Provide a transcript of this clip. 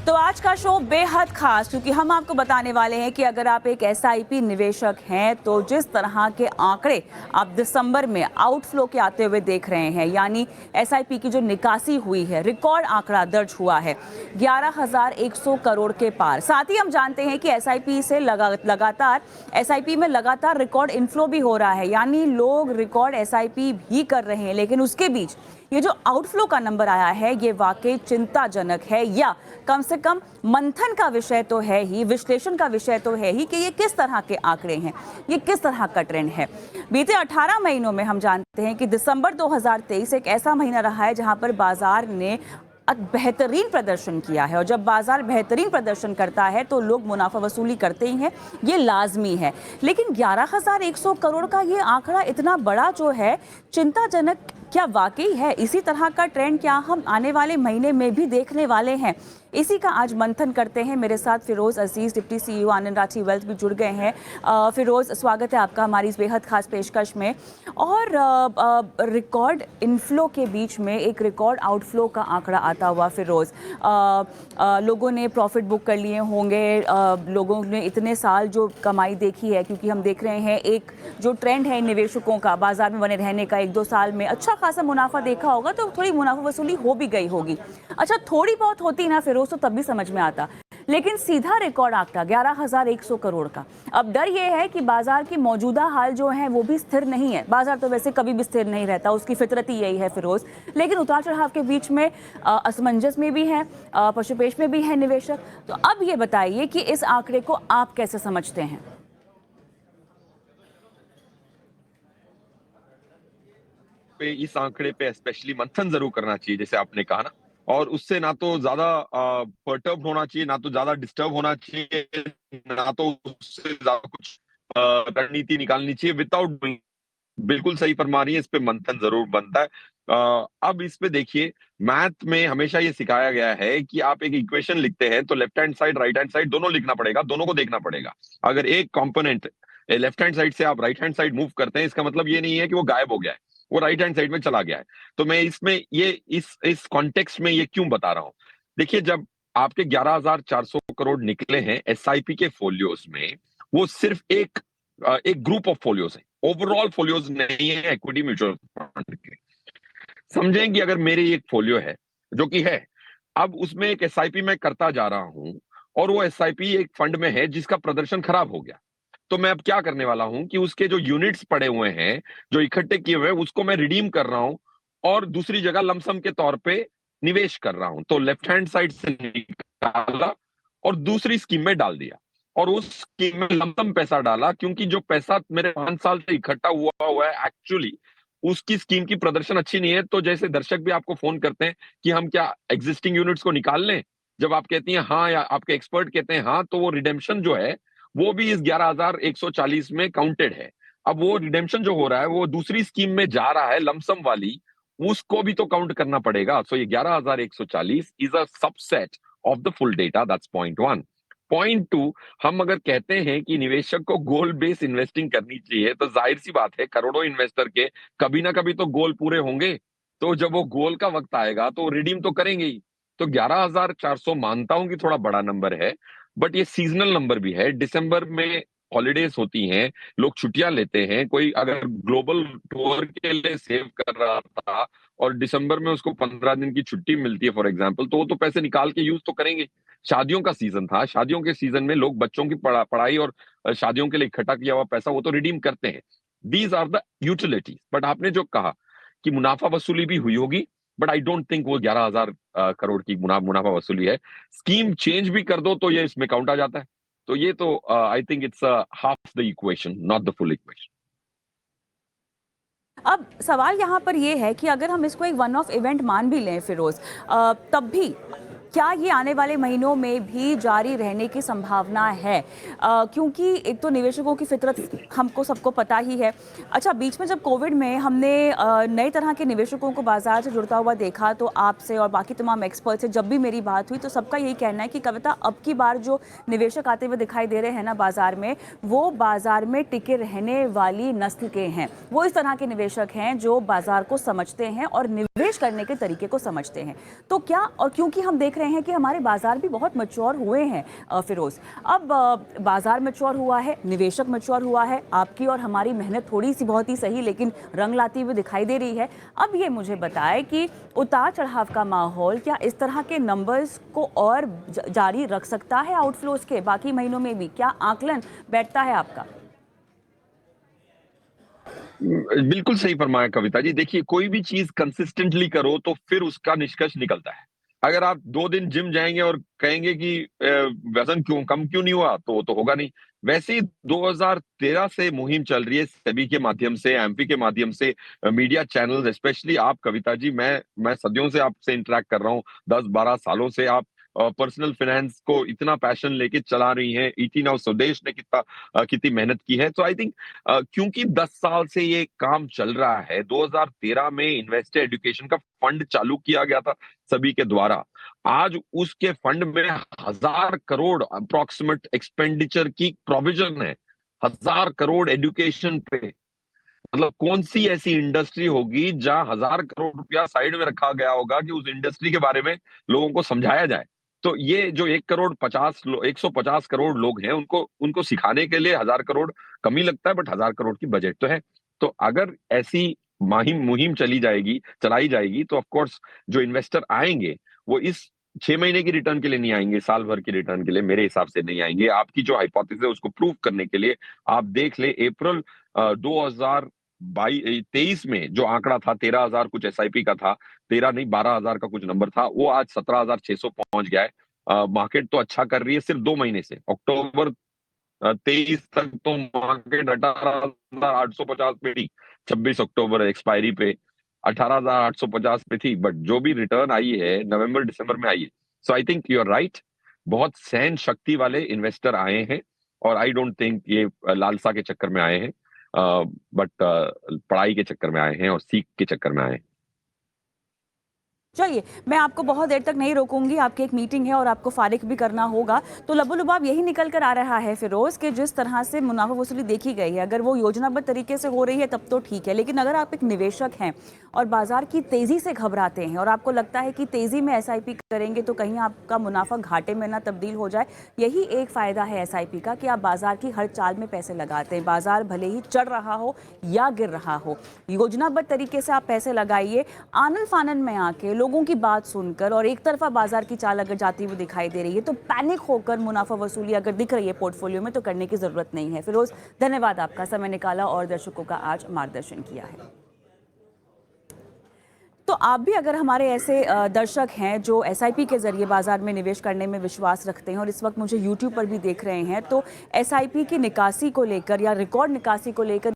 तो आज का शो बेहद खास, क्योंकि हम आपको बताने वाले हैं कि अगर आप एक एसआईपी निवेशक हैं तो जिस तरह के आंकड़े आप दिसंबर में आउटफ्लो के आते हुए देख रहे हैं, यानी एसआईपी की जो निकासी हुई है, रिकॉर्ड आंकड़ा दर्ज हुआ है 11,100 करोड़ के पार। साथ ही हम जानते हैं कि एसआईपी से लगातार एसआईपी में लगातार रिकॉर्ड इनफ्लो भी हो रहा है, यानी लोग रिकॉर्ड एसआईपी भी कर रहे हैं। लेकिन उसके बीच ये जो आउटफ्लो का नंबर आया है ये वाकई चिंताजनक है, या कम से कम मंथन का विषय तो है ही, विश्लेषण का विषय तो है ही कि ये किस तरह के आंकड़े हैं, ये किस तरह का ट्रेंड है। बीते 18 महीनों में हम जानते हैं कि दिसंबर 2023 एक ऐसा महीना रहा है जहां पर बाजार ने बेहतरीन प्रदर्शन किया है, और जब बाजार बेहतरीन प्रदर्शन करता है तो लोग मुनाफा वसूली करते ही हैं, ये लाजमी है। लेकिन 11,100 करोड़ का ये आंकड़ा इतना बड़ा जो है चिंताजनक क्या वाकई है? इसी तरह का ट्रेंड क्या हम आने वाले महीने में भी देखने वाले हैं? इसी का आज मंथन करते हैं। मेरे साथ फिरोज अजीज, डिप्टी सीईओ आनंद राठी वेल्थ भी जुड़ गए हैं। फिरोज, स्वागत है आपका हमारी इस बेहद खास पेशकश में। और रिकॉर्ड इनफ्लो के बीच में एक रिकॉर्ड आउटफ्लो का आंकड़ा आता हुआ फिरोज, लोगों ने प्रॉफिट बुक कर लिए होंगे, लोगों ने इतने साल जो कमाई देखी है, क्योंकि हम देख रहे हैं एक जो ट्रेंड है निवेशकों का बाजार में बने रहने का, 1-2 साल में अच्छा खासा मुनाफा देखा होगा तो थोड़ी मुनाफा वसूली हो भी गई होगी। अच्छा, थोड़ी बहुत होती ना फिरोज तो तब भी समझ में आता, लेकिन सीधा रिकॉर्ड आंकड़ा 11,100 करोड़ का। अब डर यह है कि बाजार की मौजूदा हाल जो है वो भी स्थिर नहीं है। बाजार तो वैसे कभी भी स्थिर नहीं रहता, उसकी फितरत ही यही है फिरोज। लेकिन उतार चढ़ाव के बीच में असमंजस में भी है, पशुपेश में भी है निवेशक। तो अब ये बताइए कि इस आंकड़े को आप कैसे समझते हैं? पे इस आंकड़े पे स्पेशली मंथन जरूर करना चाहिए, जैसे आपने कहा ना, और उससे ना तो ज्यादा परटर्ब होना चाहिए, ना तो ज्यादा डिस्टर्ब होना चाहिए, ना तो उससे ज्यादा कुछ रणनीति निकालनी चाहिए विदाउट डूइंग। बिल्कुल सही फरमा रही है, इस पे मंथन जरूर बनता है। अब इस पे देखिए, मैथ में हमेशा ये सिखाया गया है कि आप एक इक्वेशन लिखते हैं तो left hand side right hand side दोनों लिखना पड़ेगा, दोनों को देखना पड़ेगा। अगर एक कंपोनेंट लेफ्ट हैंड साइड से आप राइट हैंड साइड मूव करते हैं, इसका मतलब ये नहीं है कि वो गायब हो गया है, वो राइट हैंड साइड में चला गया है। तो मैं इसमें ये इस कॉन्टेक्स्ट में ये क्यों बता रहा हूं? देखिए, जब आपके 11,400 करोड़ निकले हैं एसआईपी के फोलियोज में, वो सिर्फ एक ग्रुप ऑफ फोलियोज है, ओवरऑल फोलियोज नहीं है इक्विटी म्यूचुअल फंड के। समझें कि अगर मेरी एक फोलियो है जो कि है, अब उसमें एक एसआईपी मैं करता जा रहा हूं, और वो एसआईपी एक फंड में है जिसका प्रदर्शन खराब हो गया, तो मैं अब क्या करने वाला हूं कि उसके जो यूनिट्स पड़े हुए हैं, जो इकट्ठे किए हुए हैं, उसको मैं रिडीम कर रहा हूं और दूसरी जगह लमसम के तौर पे निवेश कर रहा हूं। तो लेफ्ट हैंड साइड से निकाला और दूसरी स्कीम में डाल दिया, और उस स्कीम में लमसम पैसा डाला, क्योंकि जो पैसा मेरे 5 साल से इकट्ठा हुआ है एक्चुअली उसकी स्कीम की प्रदर्शन अच्छी नहीं है। तो जैसे दर्शक भी आपको फोन करते हैं कि हम क्या एग्जिस्टिंग यूनिट्स को निकाल लें, जब आप कहती हैं हाँ, या आपके एक्सपर्ट कहते हैं हाँ, तो वो रिडेम्पशन जो है वो भी इस 11,140 में काउंटेड है। अब वो रिडेम्पशन जो हो रहा है वो दूसरी स्कीम में जा रहा है लमसम वाली, उसको भी तो काउंट करना पड़ेगा। सो ये 11,140 is a subset of the full data, that's point 1। Point 2, हम अगर कहते हैं कि निवेशक को गोल बेस्ड इन्वेस्टिंग करनी चाहिए, तो जाहिर सी बात है करोड़ों इन्वेस्टर के कभी ना कभी तो गोल पूरे होंगे। तो जब वो गोल का वक्त आएगा तो रिडीम तो करेंगे ही। तो 11,400 मानता हूं कि थोड़ा बड़ा नंबर है, बट ये सीजनल नंबर भी है। दिसंबर में हॉलीडेज होती हैं, लोग छुट्टियां लेते हैं। कोई अगर ग्लोबल टूर के लिए सेव कर रहा था और दिसंबर में उसको 15 दिन की छुट्टी मिलती है फॉर एग्जाम्पल, तो वो तो पैसे निकाल के यूज तो करेंगे। शादियों का सीजन था, शादियों के सीजन में लोग बच्चों की पढ़ाई और शादियों के लिए इकट्ठा किया हुआ पैसा वो तो रिडीम करते हैं। These are the utilities. But आपने जो कहा कि मुनाफा वसूली भी हुई होगी, बट आई डोंट थिंक वो 11,000 करोड़ की मुनाफा वसूली है। स्कीम चेंज भी कर दो तो ये इसमें काउंट आ जाता है। तो ये तो I think it's half the equation, not the full equation. अब सवाल यहाँ पर यह है कि अगर हम इसको एक वन ऑफ इवेंट मान भी लें फिरोज, तब भी क्या ये आने वाले महीनों में भी जारी रहने की संभावना है? क्योंकि एक तो निवेशकों की फितरत हमको सबको पता ही है। अच्छा, बीच में जब कोविड में हमने नए तरह के निवेशकों को बाजार से जुड़ता हुआ देखा, तो आपसे और बाकी तमाम एक्सपर्ट से जब भी मेरी बात हुई तो सबका यही कहना है कि कविता, अब की बार जो निवेशक आते हुए दिखाई दे रहे हैं ना बाजार में, वो बाजार में टिके रहने वाली नस्ल के हैं। वो इस तरह के निवेशक हैं जो बाजार को समझते हैं और निवेश करने के तरीके को समझते हैं। तो क्या, और क्योंकि हम देख रहे रहे हैं कि हमारे बाजार भी बहुत मैच्योर हुए हैं फिरोज। अब बाजार मैच्योर हुआ है, निवेशक मैच्योर हुआ है, आपकी और हमारी मेहनत थोड़ी सी बहुत ही सही लेकिन रंग लाती हुई दिखाई दे रही है। अब ये मुझे बताएं कि उतार चढ़ाव का माहौल क्या इस तरह के नंबर्स को और जारी रख सकता है आउटफ्लोज के बाकी महीनों में भी? क्या आकलन बैठता है आपका? बिल्कुल सही फरमाया कविता जी। देखिए, कोई भी चीज कंसिस्टेंटली करो तो फिर उसका निष्कर्ष निकलता है। अगर आप 2 दिन जिम जाएंगे और कहेंगे कि वजन कम क्यों नहीं हुआ, तो वो तो होगा नहीं। वैसे ही 2013 से मुहिम चल रही है, सेबी के माध्यम से, एमपी के माध्यम से, मीडिया चैनल, स्पेशली आप कविता जी, मैं सदियों से आपसे इंटरेक्ट कर रहा हूँ, 10-12 सालों से आप पर्सनल फाइनेंस को इतना पैशन लेके चला रही हैं। ईटी नाउ स्वदेश ने कितनी मेहनत की है। तो आई थिंक क्योंकि 10 साल से ये काम चल रहा है, 2013 में इन्वेस्टर एजुकेशन का फंड चालू किया गया था सभी के द्वारा। आज उसके फंड में 1,000 करोड़ अप्रोक्सीमेट एक्सपेंडिचर की प्रोविजन है। 1,000 करोड़ एजुकेशन पे। मतलब कौन सी ऐसी इंडस्ट्री होगी जहां 1,000 करोड़ रुपया साइड में रखा गया होगा कि उस इंडस्ट्री के बारे में लोगों को समझाया जाए। तो ये जो 150 करोड़ लोग हैं, उनको उनको सिखाने के लिए 1,000 करोड़ कम ही लगता है, बट 1,000 करोड़ की बजट तो है। तो अगर ऐसी मुहिम मुहिम चलाई जाएगी, तो ऑफ कोर्स जो इन्वेस्टर आएंगे वो इस 6 महीने की रिटर्न के लिए नहीं आएंगे, साल भर की रिटर्न के लिए मेरे हिसाब से नहीं आएंगे। आपकी जो हाइपोथेसिस है उसको प्रूव करने के लिए आप देख ले, अप्रैल 2023 में जो आंकड़ा था 13,000 कुछ एसआईपी का था, 13 नहीं 12,000 का कुछ नंबर था, वो आज 17,600 पहुंच गया है। मार्केट तो अच्छा कर रही है सिर्फ 2 महीने से। अक्टूबर 23 तक तो मार्केट 18,850 पे थी, 26 अक्टूबर एक्सपायरी पे 18,850 पे थी, बट जो भी रिटर्न आई है नवंबर दिसंबर में आई है। So I think you are right, बहुत सहन शक्ति वाले इन्वेस्टर आए हैं, और आई डोंट थिंक ये लालसा के चक्कर में आए हैं, बट पढ़ाई के चक्कर में आए हैं और सीख के चक्कर में आए हैं। चलिए, मैं आपको बहुत देर तक नहीं रोकूंगी, आपकी एक मीटिंग है और आपको फारिग भी करना होगा। तो लबुलुबाब यही निकल कर आ रहा है फिरोज कि जिस तरह से मुनाफा वसूली देखी गई है, अगर वो योजनाबद्ध तरीके से हो रही है तब तो ठीक है, लेकिन अगर आप एक निवेशक हैं और बाजार की तेजी से घबराते हैं और आपको लगता है कि तेजी में एसआईपी करेंगे तो कहीं आपका मुनाफा घाटे में ना तब्दील हो जाए, यही एक फायदा है एसआईपी का कि आप बाजार की हर चाल में पैसे लगाते हैं। बाजार भले ही चढ़ रहा हो या गिर रहा हो, योजनाबद्ध तरीके से आप पैसे लगाइए। आनन फानन में आके लोगों की बात सुनकर और एक तरफा बाजार की चाल अगर जाती हुई दिखाई दे रही है तो पैनिक होकर मुनाफा वसूली अगर दिख रही है पोर्टफोलियो में तो करने की जरूरत नहीं है। फिरोज, धन्यवाद, आपका समय निकाला और दर्शकों का आज मार्गदर्शन किया है। तो आप भी अगर हमारे ऐसे दर्शक हैं जो एसआईपी के जरिए बाजार में निवेश करने में विश्वास रखते हैं और इस वक्त मुझे यूट्यूब पर भी देख रहे हैं, तो एसआईपी की निकासी को लेकर या रिकॉर्ड निकासी को लेकर